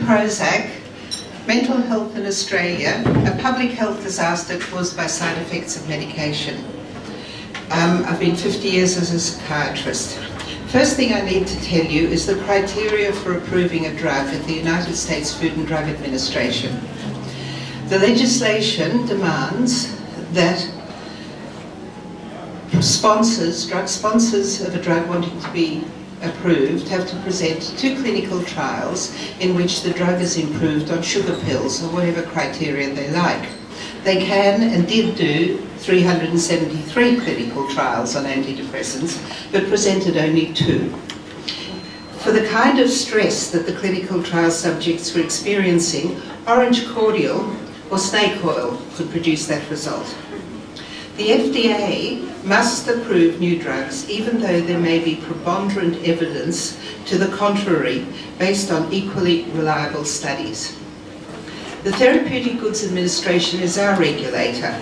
Prozac, mental health in Australia, a public health disaster caused by side effects of medication. I've been 50 years as a psychiatrist. First thing I need to tell you is the criteria for approving a drug at the United States Food and Drug Administration. The legislation demands that drug sponsors of a drug wanting to be approved have to present 2 clinical trials in which the drug is improved on sugar pills or whatever criteria they like. They can and did do 373 clinical trials on antidepressants, but presented only 2. For the kind of stress that the clinical trial subjects were experiencing, orange cordial or snake oil could produce that result. The FDA must approve new drugs even though there may be preponderant evidence to the contrary based on equally reliable studies. The Therapeutic Goods Administration is our regulator.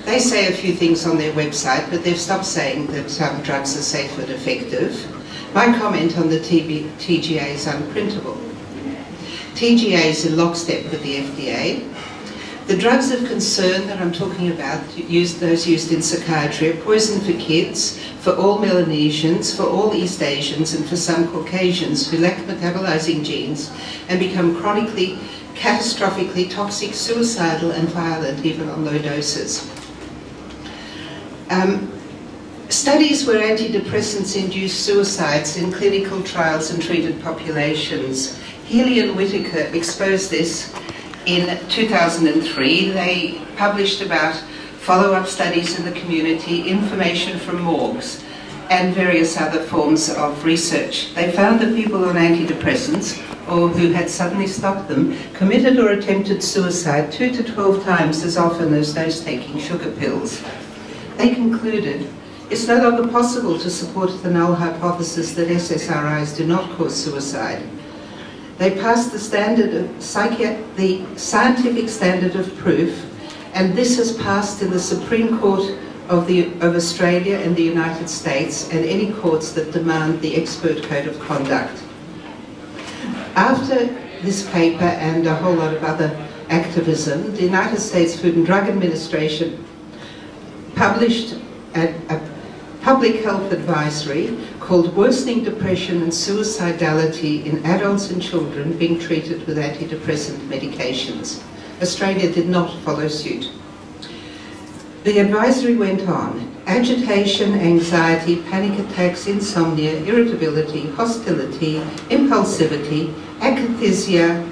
They say a few things on their website, but they've stopped saying that some drugs are safe and effective. My comment on the TGA is unprintable. TGA is in lockstep with the FDA. The drugs of concern that I'm talking about, those used in psychiatry, are poison for kids, for all Melanesians, for all East Asians, and for some Caucasians who lack metabolizing genes and become chronically, catastrophically toxic, suicidal, and violent even on low doses. Studies where antidepressants induce suicides in clinical trials and treated populations. Healy and Whitaker exposed this in 2003. They published about follow-up studies in the community, information from morgues, and various other forms of research. They found that people on antidepressants, or who had suddenly stopped them, committed or attempted suicide 2 to 12 times as often as those taking sugar pills. They concluded it's no longer possible to support the null hypothesis that SSRIs do not cause suicide. They passed the scientific standard of proof, and this has passed in the Supreme Court of Australia and the United States and any courts that demand the expert code of conduct. After this paper and a whole lot of other activism, the United States Food and Drug Administration published a public health advisory called Worsening Depression and Suicidality in Adults and Children Being Treated with Antidepressant Medications. Australia did not follow suit. The advisory went on. Agitation, anxiety, panic attacks, insomnia, irritability, hostility, impulsivity, akathisia,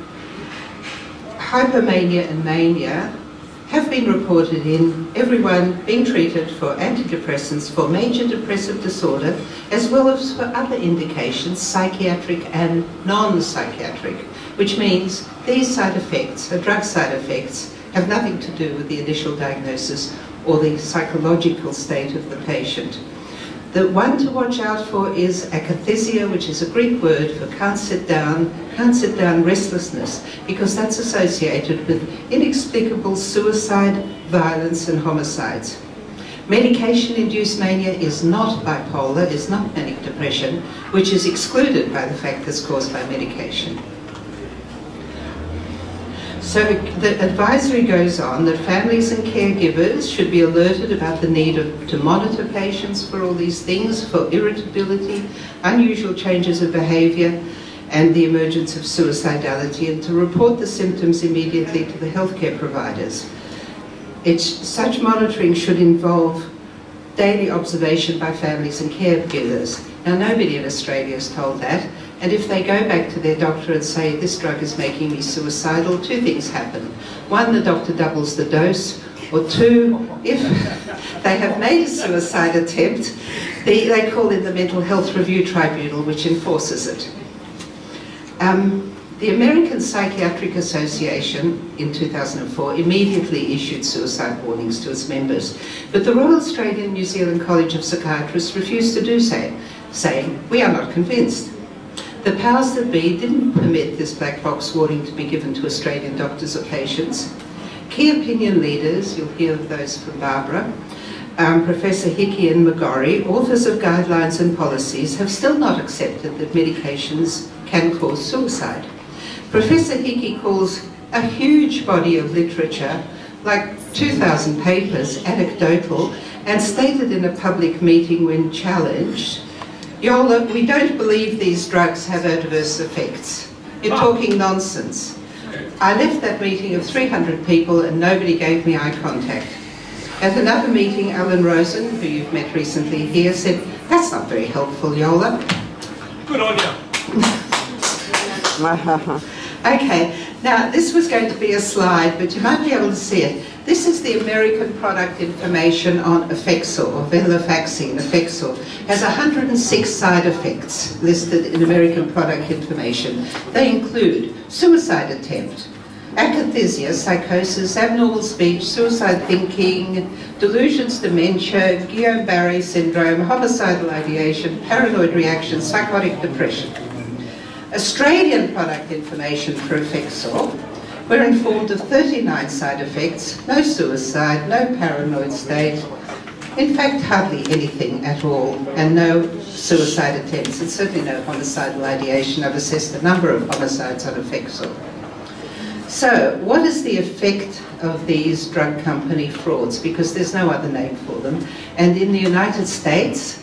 hypomania and mania have been reported in everyone being treated for antidepressants for major depressive disorder, as well as for other indications, psychiatric and non-psychiatric, which means these side effects, drug side effects, have nothing to do with the initial diagnosis or the psychological state of the patient. The one to watch out for is akathisia, which is a Greek word for can't sit down restlessness, because that's associated with inexplicable suicide, violence, and homicides. Medication-induced mania is not bipolar, is not manic depression, which is excluded by the fact it's caused by medication. So the advisory goes on that families and caregivers should be alerted about the need to monitor patients for all these things, for irritability, unusual changes of behaviour, and the emergence of suicidality, and to report the symptoms immediately to the healthcare providers. Such monitoring should involve daily observation by families and caregivers. Now, nobody in Australia is told that. And if they go back to their doctor and say, this drug is making me suicidal, 2 things happen. 1, the doctor doubles the dose, or 2, if they have made a suicide attempt, they call in the Mental Health Review Tribunal, which enforces it. The American Psychiatric Association in 2004 immediately issued suicide warnings to its members, but the Royal Australian and New Zealand College of Psychiatrists refused to do so, saying, we are not convinced. The powers that be didn't permit this black box warning to be given to Australian doctors or patients. Key opinion leaders, you'll hear of those from Barbara, Professor Hickey and McGorry, authors of guidelines and policies, have still not accepted that medications can cause suicide. Professor Hickey calls a huge body of literature, like 2,000 papers, anecdotal, and stated in a public meeting when challenged, Yola, we don't believe these drugs have adverse effects. You're talking nonsense. I left that meeting of 300 people and nobody gave me eye contact. At another meeting, Alan Rosen, who you've met recently here, said, that's not very helpful, Yola. Good on you. Okay, now this was going to be a slide, but you might be able to see it. This is the American product information on Effexor, or venlafaxine, Effexor. It has 106 side effects listed in American product information. They include suicide attempt, akathisia, psychosis, abnormal speech, suicide thinking, delusions, dementia, Guillain-Barré syndrome, homicidal ideation, paranoid reaction, psychotic depression. Australian product information for Effexor, we're informed of 39 side effects, no suicide, no paranoid state, in fact hardly anything at all, and no suicide attempts, and certainly no homicidal ideation. I've assessed the number of homicides on Effexor. So, what is the effect of these drug company frauds? Because there's no other name for them. And in the United States,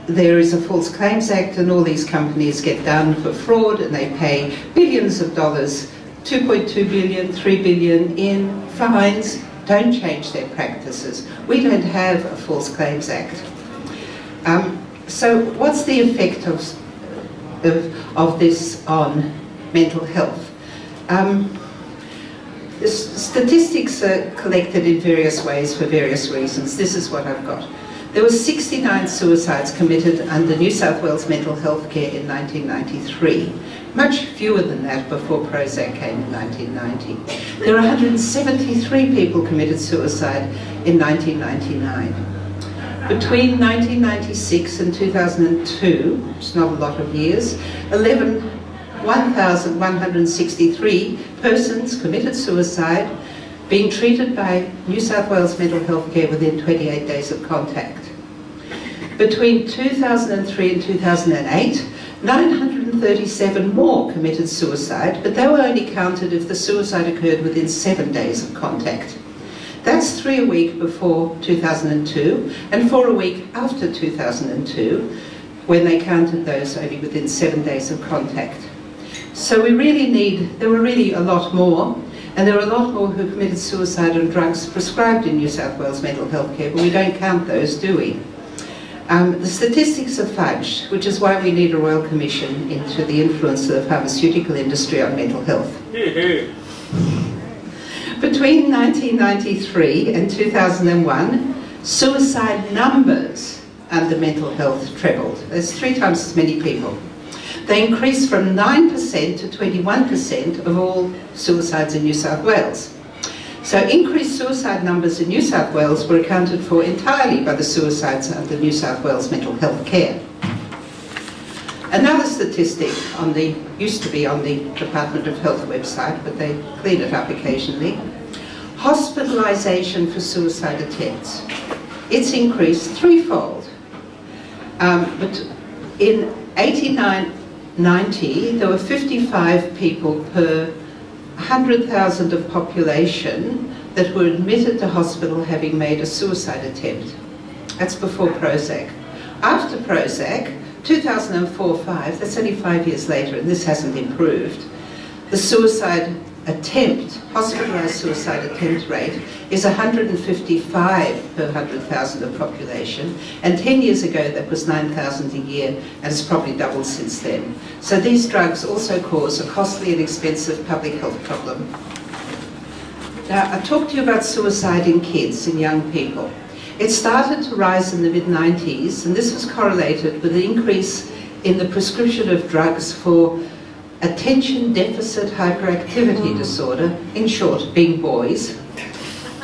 there is a False Claims Act, and all these companies get done for fraud, and they pay billions of dollars, 2.2 billion, 3 billion in fines, don't change their practices. We don't have a False Claims Act. So what's the effect of this on mental health? The statistics are collected in various ways for various reasons. This is what I've got. There were 69 suicides committed under New South Wales mental health care in 1993. Much fewer than that before Prozac came in 1990. There were 173 people committed suicide in 1999. Between 1996 and 2002, which is not a lot of years, 1,163 persons committed suicide, being treated by New South Wales mental health care within 28 days of contact. Between 2003 and 2008, 937 more committed suicide, but they were only counted if the suicide occurred within 7 days of contact. That's 3 a week before 2002, and 4 a week after 2002, when they counted those only within 7 days of contact. So we really need, there were really a lot more, and there are a lot more who committed suicide on drugs prescribed in New South Wales mental health care, but we don't count those, do we? The statistics are fudged, which is why we need a Royal Commission into the influence of the pharmaceutical industry on mental health. Between 1993 and 2001, suicide numbers under mental health trebled. There's 3 times as many people. They increased from 9% to 21% of all suicides in New South Wales. So increased suicide numbers in New South Wales were accounted for entirely by the suicides under New South Wales mental health care. Another statistic on the, used to be on the Department of Health website, but they clean it up occasionally. Hospitalisation for suicide attempts. It's increased threefold. But in 89-90, there were 55 people per 100,000 of population that were admitted to hospital having made a suicide attempt. That's before Prozac. After Prozac, 2004-5, that's only 5 years later, and this hasn't improved, the suicide attempt, hospitalised suicide attempt rate is 155 per 100,000 of population, and 10 years ago that was 9,000 a year, and it's probably doubled since then. So these drugs also cause a costly and expensive public health problem. Now, I talked to you about suicide in kids, in young people. It started to rise in the mid-90s, and this was correlated with the increase in the prescription of drugs for attention deficit hyperactivity disorder, in short, being boys,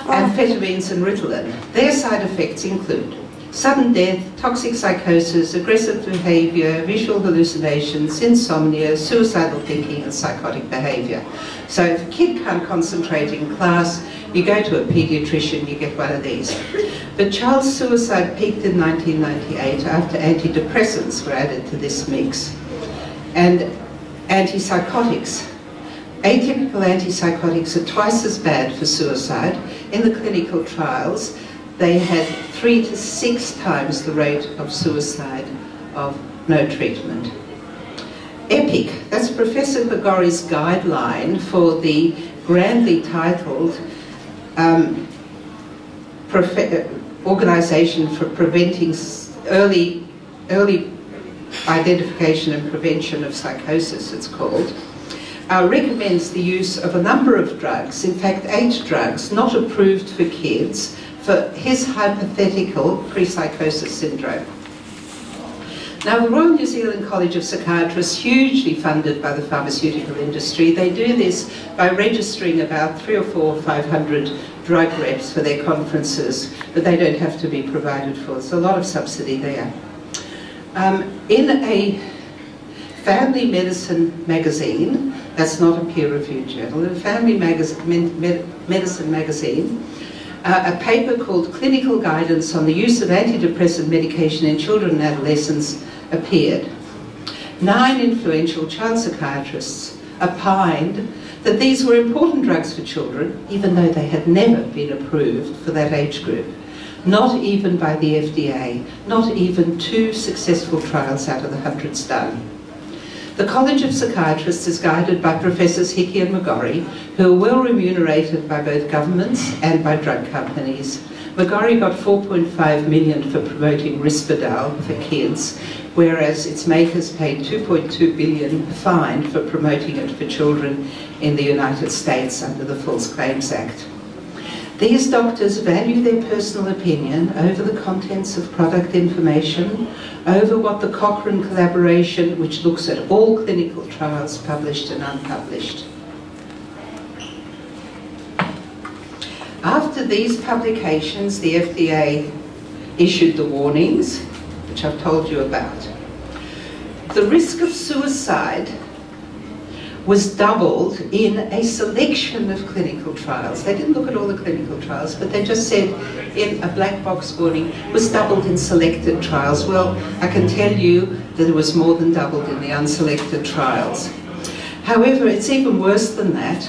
amphetamines and Ritalin. Their side effects include sudden death, toxic psychosis, aggressive behaviour, visual hallucinations, insomnia, suicidal thinking and psychotic behaviour. So if a kid can't concentrate in class, you go to a paediatrician, you get one of these. But child suicide peaked in 1998 after antidepressants were added to this mix. And Antipsychotics. Atypical antipsychotics are twice as bad for suicide. In the clinical trials, they had 3 to 6 times the rate of suicide of no treatment. EPIC, that's Professor Bagori's guideline for the grandly titled Organization for Preventing Early Identification and Prevention of Psychosis, it's called, recommends the use of a number of drugs, in fact 8 drugs, not approved for kids, for his hypothetical pre-psychosis syndrome. Now, the Royal New Zealand College of Psychiatrists, hugely funded by the pharmaceutical industry, they do this by registering about 300 or 400 or 500 drug reps for their conferences, but they don't have to be provided for. There's a lot of subsidy there. In a family medicine magazine, that's not a peer-reviewed journal, in a family medicine magazine, a paper called Clinical Guidance on the Use of Antidepressant Medication in Children and Adolescents appeared. 9 influential child psychiatrists opined that these were important drugs for children, even though they had never been approved for that age group. Not even by the FDA, not even 2 successful trials out of the hundreds done. The College of Psychiatrists is guided by Professors Hickey and McGorry, who are well remunerated by both governments and by drug companies. McGorry got $4.5 million for promoting Risperdal for kids, whereas its makers paid $2.2 billion fine for promoting it for children in the United States under the False Claims Act. These doctors value their personal opinion over the contents of product information, over what the Cochrane collaboration, which looks at all clinical trials published and unpublished. After these publications, the FDA issued the warnings, which I've told you about. The risk of suicide was doubled in a selection of clinical trials. They didn't look at all the clinical trials, but they just said in a black box warning, was doubled in selected trials. Well, I can tell you that it was more than doubled in the unselected trials. However, it's even worse than that.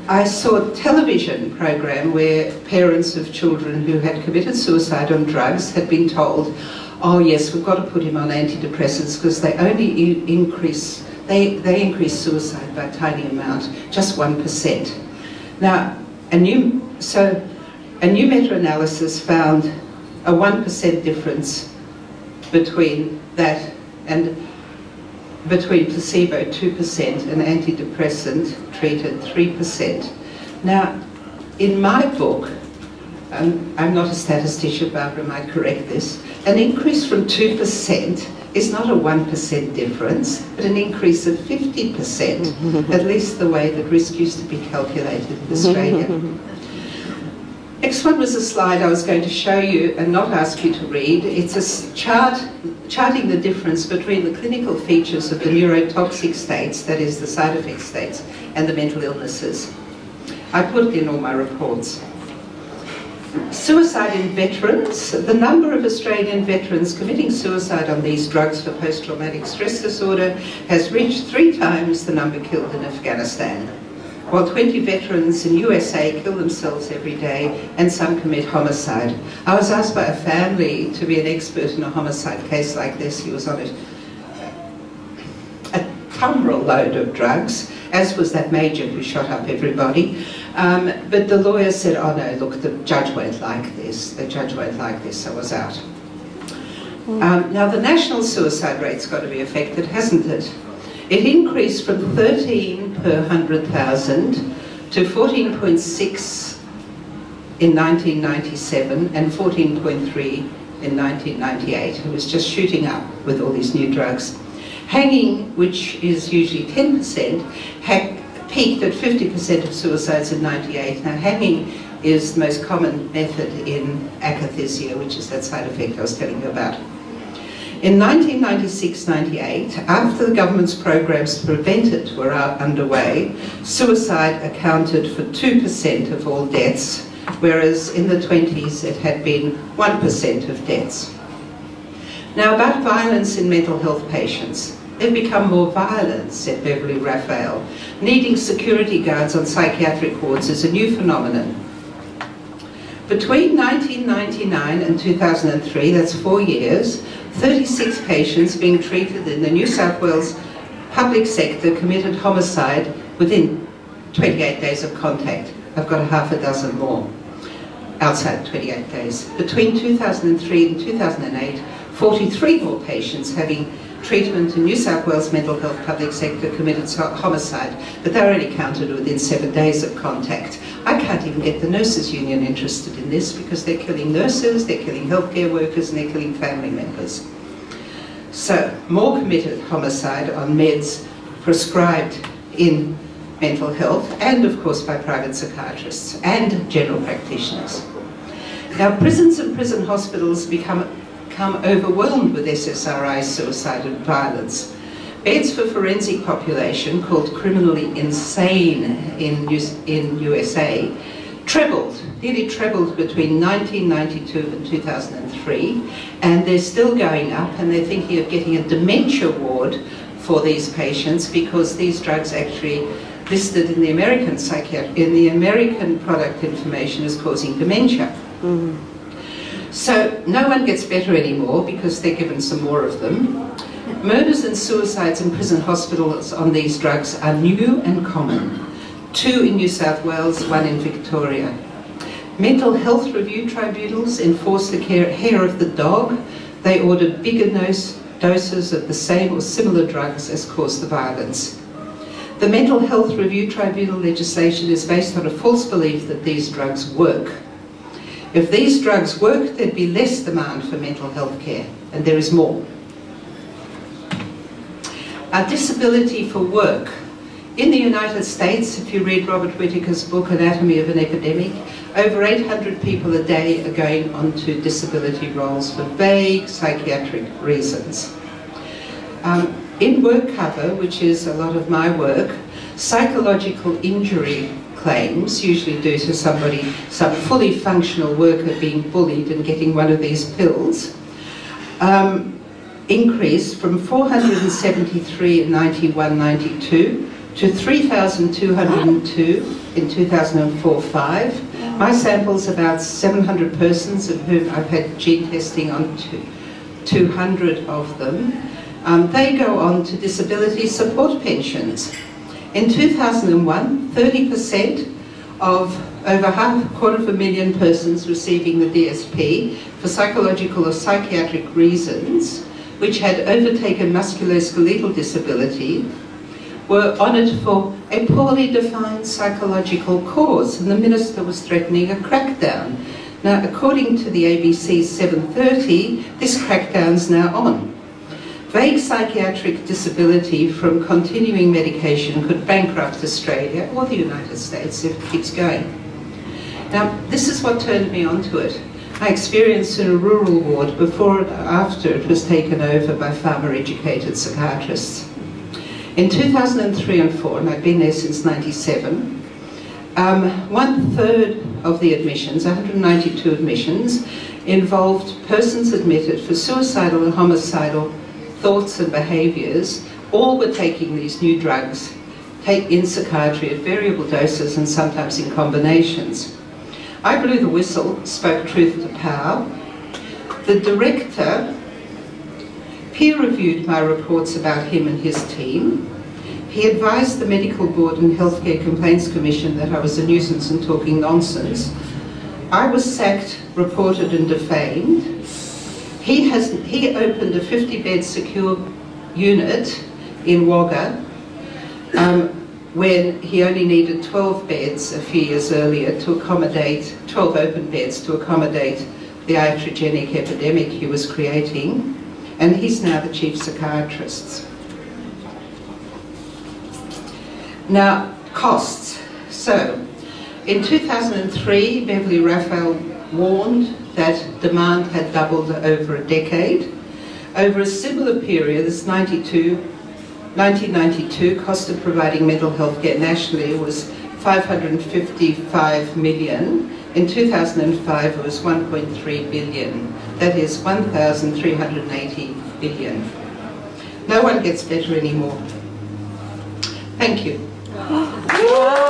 I saw a television program where parents of children who had committed suicide on drugs had been told, oh yes, we've got to put him on antidepressants because they only increase suicide by a tiny amount, just 1%. Now, a new meta-analysis found a 1% difference between that and between placebo 2% and antidepressant treated 3%. Now, in my book, I'm not a statistician, Barbara might correct this, an increase from 2% is not a 1% difference, but an increase of 50%, at least the way that risk used to be calculated in Australia. Next one was a slide I was going to show you and not ask you to read. It's a chart charting the difference between the clinical features of the neurotoxic states, that is the side effect states, and the mental illnesses. I put it in all my reports. Suicide in veterans. The number of Australian veterans committing suicide on these drugs for post-traumatic stress disorder has reached 3 times the number killed in Afghanistan, while 20 veterans in USA kill themselves every day and some commit homicide. I was asked by a family to be an expert in a homicide case like this. He was on a tumbrel load of drugs, as was that major who shot up everybody. But the lawyer said, oh no, look, the judge won't like this. The judge won't like this, so I was out. Now the national suicide rate's got to be affected, hasn't it? It increased from 13 per 100,000 to 14.6 in 1997 and 14.3 in 1998. It was just shooting up with all these new drugs. Hanging, which is usually 10%, peaked at 50% of suicides in 98. Now hanging is the most common method in akathisia, which is that side effect I was telling you about. In 1996-98, after the government's programs to prevent it were underway, suicide accounted for 2% of all deaths, whereas in the 20s it had been 1% of deaths. Now about violence in mental health patients. They've become more violent, said Beverly Raphael. Needing security guards on psychiatric wards is a new phenomenon. Between 1999 and 2003, that's 4 years, 36 patients being treated in the New South Wales public sector committed homicide within 28 days of contact. I've got a half a dozen more outside 28 days. Between 2003 and 2008, 43 more patients having treatment in New South Wales mental health public sector committed homicide, but they're only counted within 7 days of contact. I can't even get the nurses union interested in this because they're killing nurses, they're killing healthcare workers, and they're killing family members. So, more committed homicide on meds prescribed in mental health, and of course by private psychiatrists and general practitioners. Now, prisons and prison hospitals become overwhelmed with SSRI, suicide and violence. Beds for forensic population, called criminally insane in USA, nearly trebled between 1992 and 2003, and they're still going up, and they're thinking of getting a dementia ward for these patients because these drugs actually listed in the American product information as causing dementia. Mm-hmm. So no one gets better anymore because they're given some more of them. Murders and suicides in prison hospitals on these drugs are new and common. 2 in New South Wales, 1 in Victoria. Mental health review tribunals enforce the hair of the dog. They ordered bigger doses of the same or similar drugs as cause the violence. The mental health review tribunal legislation is based on a false belief that these drugs work. If these drugs work, there'd be less demand for mental health care, and there is more. Our disability for work. In the United States, if you read Robert Whittaker's book, Anatomy of an Epidemic, over 800 people a day are going onto disability roles for vague psychiatric reasons. In work cover, which is a lot of my work, psychological injury claims, usually due to some fully functional worker being bullied and getting one of these pills, increased from 473 in 91-92 to 3,202 in 2004-05. My sample's about 700 persons, of whom I've had gene testing on 200 of them. They go on to disability support pensions. In 2001, 30% of over 250,000 persons receiving the DSP for psychological or psychiatric reasons, which had overtaken musculoskeletal disability, were honoured for a poorly defined psychological cause, and the minister was threatening a crackdown. Now, according to the ABC's 7:30, this crackdown's now on. Vague psychiatric disability from continuing medication could bankrupt Australia or the United States if it keeps going. Now, this is what turned me onto it. I experienced in a rural ward before and after it was taken over by Pharma-educated psychiatrists. In 2003 and 4, and I've been there since 97, 1/3 of the admissions, 192 admissions, involved persons admitted for suicidal and homicidal thoughts and behaviours. All were taking these new drugs in psychiatry at variable doses and sometimes in combinations. I blew the whistle, spoke truth to power. The director peer-reviewed my reports about him and his team. He advised the Medical Board and Healthcare Complaints Commission that I was a nuisance and talking nonsense. I was sacked, reported and defamed. He opened a 50-bed secure unit in Wagga when he only needed 12 beds a few years earlier to accommodate, 12 open beds to accommodate the iatrogenic epidemic he was creating, and he's now the chief psychiatrist. Now, costs. So, in 2003, Beverly Raphael warned that demand had doubled over a decade. Over a similar period, this 1992, cost of providing mental health care nationally was $555 million. In 2005, it was $1.3 billion. That is 1,380 billion. No one gets better anymore. Thank you. Wow.